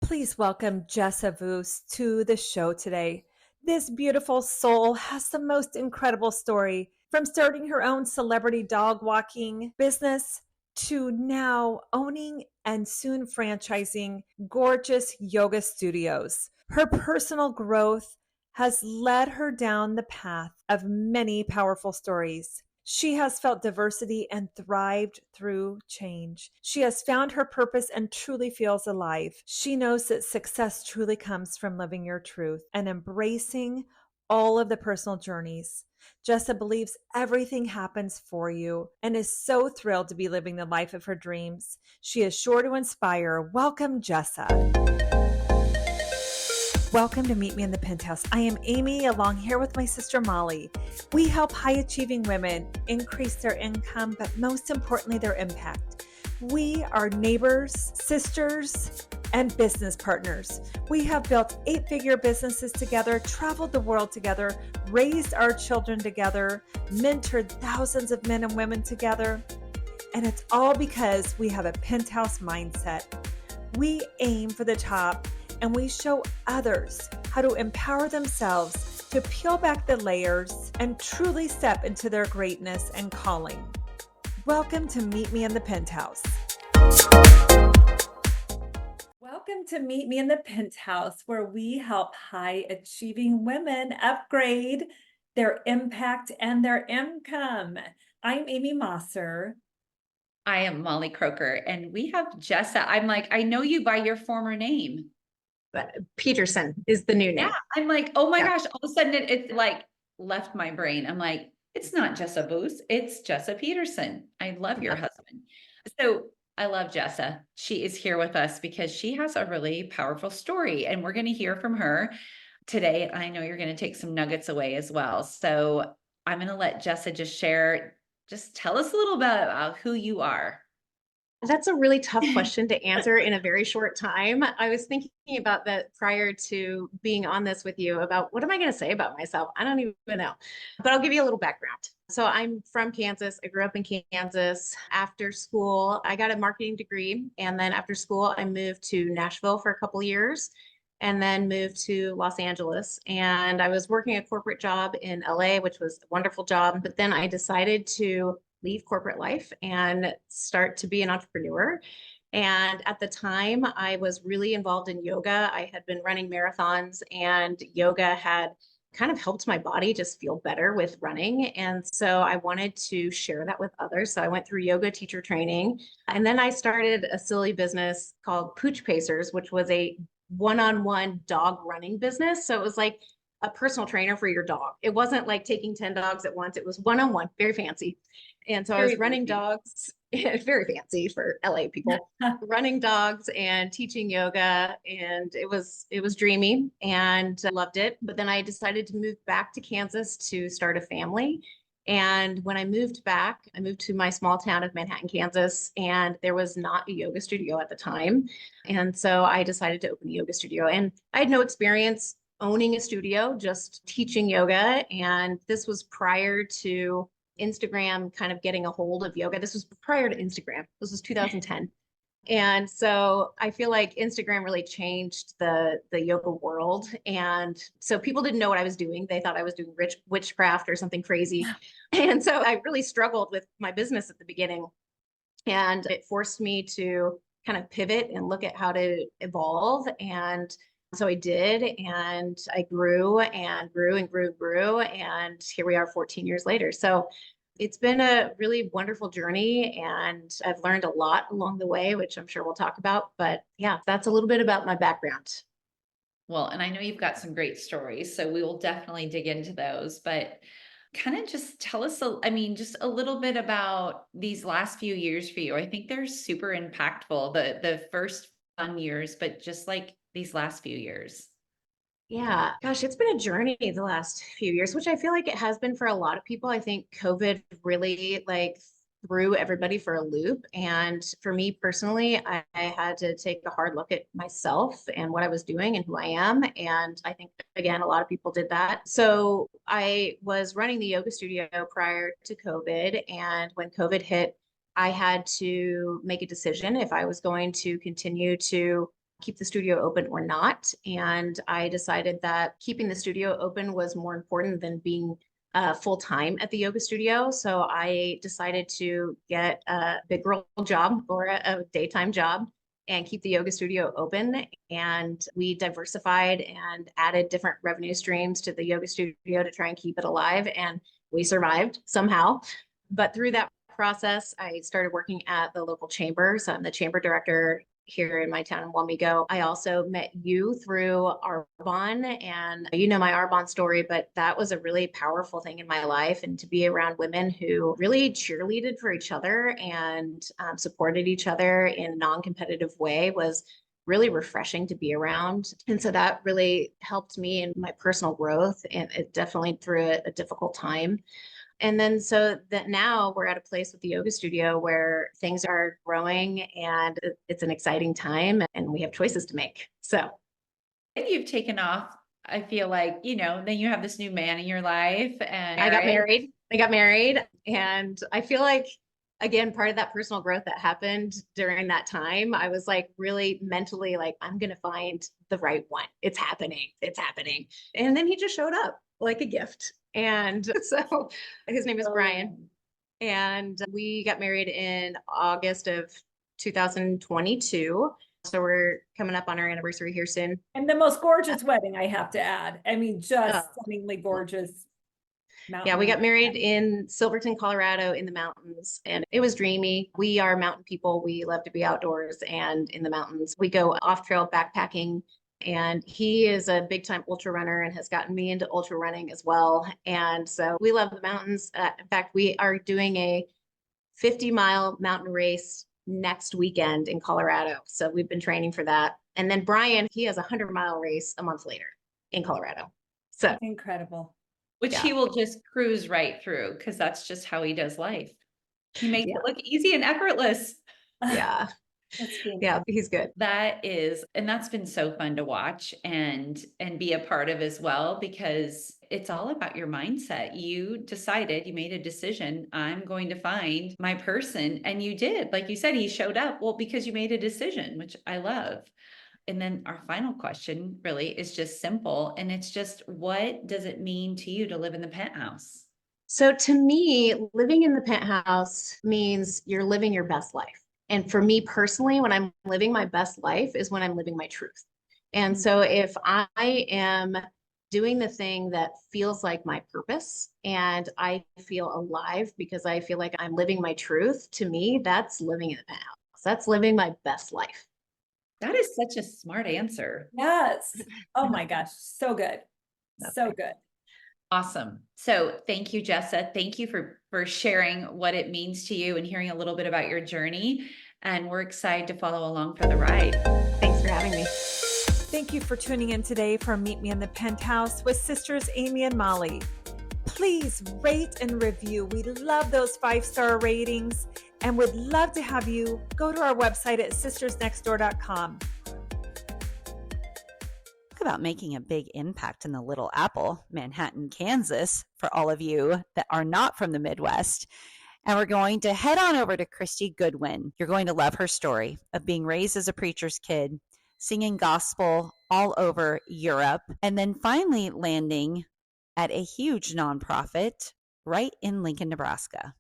Please welcome Jessa to the show today. This beautiful soul has the most incredible story from starting her own celebrity dog walking business to now owning and soon franchising gorgeous yoga studios. Her personal growth has led her down the path of many powerful stories. She has felt diversity and thrived through change. She has found her purpose and truly feels alive. She knows that success truly comes from living your truth and embracing all of the personal journeys. Jessa believes everything happens for you and is so thrilled to be living the life of her dreams. She is sure to inspire. Welcome, Jessa. Welcome to Meet Me in the Penthouse. I am Amy, along here with my sister Molly. We help high-achieving women increase their income, but most importantly, their impact. We are neighbors, sisters, and business partners. We have built 8-figure businesses together, traveled the world together, raised our children together, mentored thousands of men and women together, and it's all because we have a penthouse mindset. We aim for the top, and we show others how to empower themselves to peel back the layers and truly step into their greatness and calling. Welcome to Meet Me in the Penthouse. Welcome to Meet Me in the Penthouse, where we help high-achieving women upgrade their impact and their income. I'm Amy Mosser. I am Molly Croker, and we have Jessa. I'm like, I know you by your former name. But Peterson is the new name. Yeah, I'm like, oh my gosh, all of a sudden it like left my brain. I'm like, it's not Jessa Booth, it's Jessa Peterson. I love your husband. So I love Jessa. She is here with us because she has a really powerful story, and we're going to hear from her today. I know you're going to take some nuggets away as well. So I'm going to let Jessa just tell us a little bit about who you are. That's a really tough question to answer in a very short time. I was thinking about that prior to being on this with you about what am I going to say about myself? I don't even know, but I'll give you a little background. So I'm from Kansas. I grew up in Kansas. After school, I got a marketing degree. And then after school, I moved to Nashville for a couple of years and then moved to Los Angeles. And I was working a corporate job in LA, which was a wonderful job. But then I decided to leave corporate life and start to be an entrepreneur. And at the time, I was really involved in yoga. I had been running marathons, and yoga had kind of helped my body just feel better with running. And so I wanted to share that with others. So I went through yoga teacher training. And then I started a silly business called Pooch Pacers, which was a one-on-one dog running business. So it was like a personal trainer for your dog. It wasn't like taking 10 dogs at once. It was one-on-one, very fancy. And so I was running dogs, very fancy for LA people, running dogs and teaching yoga. And it was dreamy, and I loved it. But then I decided to move back to Kansas to start a family. And when I moved back, I moved to my small town of Manhattan, Kansas, and there was not a yoga studio at the time. And so I decided to open a yoga studio, and I had no experience owning a studio, just teaching yoga. And this was prior to Instagram kind of getting a hold of yoga. This was prior to Instagram. This was 2010. And so I feel like Instagram really changed the yoga world. And so people didn't know what I was doing. They thought I was doing witchcraft or something crazy. And so I really struggled with my business at the beginning. And it forced me to kind of pivot and look at how to evolve. And so I did, and I grew and grew and grew. And here we are 14 years later. So it's been a really wonderful journey, and I've learned a lot along the way, which I'm sure we'll talk about. But yeah, that's a little bit about my background. Well, and I know you've got some great stories, so we will definitely dig into those, but kind of just tell us, just a little bit about these last few years for you. I think they're super impactful, the first fun years, but just like these last few years. Yeah, gosh, it's been a journey the last few years, which I feel like it has been for a lot of people. I think COVID really threw everybody for a loop. And for me personally, I had to take a hard look at myself and what I was doing and who I am. And I think, again, a lot of people did that. So I was running the yoga studio prior to COVID. And when COVID hit, I had to make a decision if I was going to continue to keep the studio open or not. And I decided that keeping the studio open was more important than being full time at the yoga studio. So I decided to get a big girl job or a daytime job and keep the yoga studio open. And we diversified and added different revenue streams to the yoga studio to try and keep it alive. And we survived somehow. But through that process, I started working at the local chamber. So I'm the chamber director here in my town in Wamego. I also met you through Arbonne, and you know my Arbonne story, but that was a really powerful thing in my life. And to be around women who really cheerleaded for each other and supported each other in a non-competitive way was really refreshing to be around. And so that really helped me in my personal growth, and it definitely through a difficult time. And then so that now we're at a place with the yoga studio where things are growing and it's an exciting time and we have choices to make. So And you've taken off, I feel like, then you have this new man in your life and I got married and I feel like, again, part of that personal growth that happened during that time, I was like really mentally like, I'm going to find the right one. It's happening. It's happening. And then he just showed up like a gift. And so his name is Brian. And we got married in August of 2022. So we're coming up on our anniversary here soon. And the most gorgeous wedding, I have to add. I mean, just stunningly gorgeous. Yeah, we got married in Silverton, Colorado in the mountains, and it was dreamy. We are mountain people. We love to be outdoors and in the mountains. We go off trail backpacking, and he is a big time ultra runner and has gotten me into ultra running as well. And so we love the mountains. In fact, we are doing a 50-mile mountain race next weekend in Colorado. So we've been training for that. And then Brian, he has a 100-mile race a month later in Colorado. So That's incredible. which he will just cruise right through because that's just how he does life. He makes it look easy and effortless. Yeah. Yeah, he's good. That's been so fun to watch and be a part of as well, because it's all about your mindset. You made a decision, I'm going to find my person. And you did, like you said, he showed up. Well, because you made a decision, which I love. And then our final question really is just simple. And it's just, what does it mean to you to live in the penthouse? So to me, living in the penthouse means you're living your best life. And for me personally, when I'm living my best life is when I'm living my truth. And so if I am doing the thing that feels like my purpose and I feel alive because I feel like I'm living my truth, to me, that's living in the penthouse. That's living my best life. That is such a smart answer. Yes. Oh my gosh. So good. So good. Awesome. So thank you, Jessa. Thank you for sharing what it means to you and hearing a little bit about your journey. And we're excited to follow along for the ride. Thanks for having me. Thank you for tuning in today for Meet Me in the Penthouse with Sisters Amy and Molly. Please rate and review. We love those 5-star ratings and would love to have you go to our website at sistersnextdoor.com. Talk about making a big impact in the Little Apple, Manhattan, Kansas, for all of you that are not from the Midwest. And we're going to head on over to Christy Goodwin. You're going to love her story of being raised as a preacher's kid, singing gospel all over Europe, and then finally landing at a huge nonprofit right in Lincoln, Nebraska.